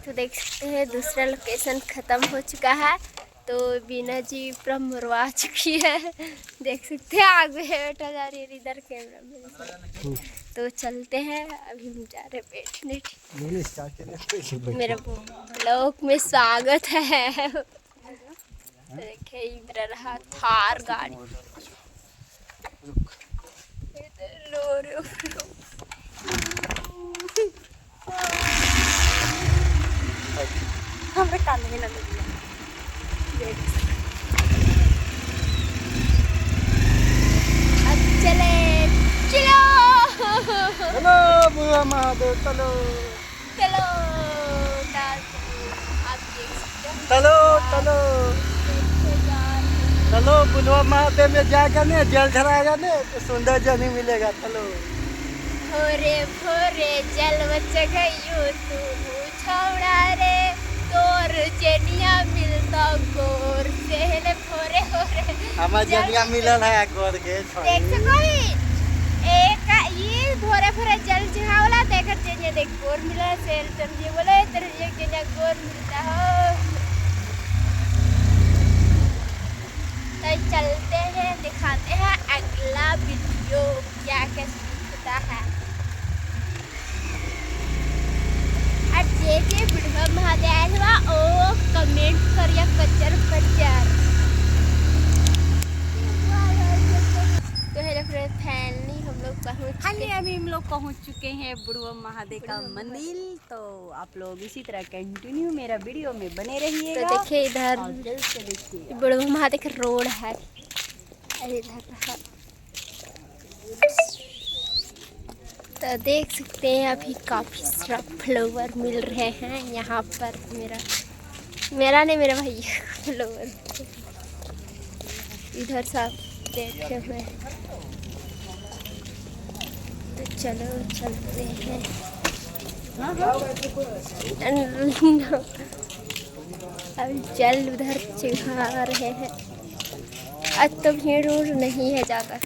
तो देख सकते हैं दूसरा लोकेशन ख़त्म हो चुका है। तो बीना जी पूरा मरवा चुकी है। देख सकते हैं आगे है बैठा जा रही है इधर कैमरा में। तो चलते हैं, अभी हम जा रहे बैठने। मेरा ब्लॉग में स्वागत है। देखिए इधर रहा थार गाड़ी। रो हमें कांदे ना लगे। अब चले चलो चलो बुआ महादेव चलो चलो आप देख सकते हैं। चलो चलो चलो बुलवा महादेव में जाएगा ने जल चढ़ाएगा ने तो सुंदर जल ही मिलेगा। चलो भोरे भोरे जल गयो तू छौड़ा रे तोर जनिया मिलता गोर से ले भोरे भोरे हमार जनिया मिलल है गोर के देख सको एक ये भोरे भोरे जल चढ़ावला देख जनिया देख गोर मिला से तुम ये बोले तेरे ये जनिया गोर मिलता हो। तो चलते हैं दिखाते हैं अगला वीडियो क्या कैसे होता है। जे बुढ़वा महादेव ओ कमेंट करिया कचर कचर। तो हेलो फ्रेंड फाइनली हम लोग अभी हम लोग पहुंच चुके हैं बुढ़वा महादेव का मंदिर। तो आप लोग इसी तरह कंटिन्यू मेरा वीडियो में बने रहिएगा। तो देखिए इधर देखिए बुढ़वा महादेव का रोड है। इधर तो देख सकते हैं अभी काफ़ी सारा फ्लावर मिल रहे हैं यहाँ पर। मेरा नहीं मेरा भैया फ्लावर इधर सब देखे हुए। तो चलो चलते हैं। अब जल उधर चढ़ा रहे हैं। आज तो भीड़ नहीं है ज़्यादा।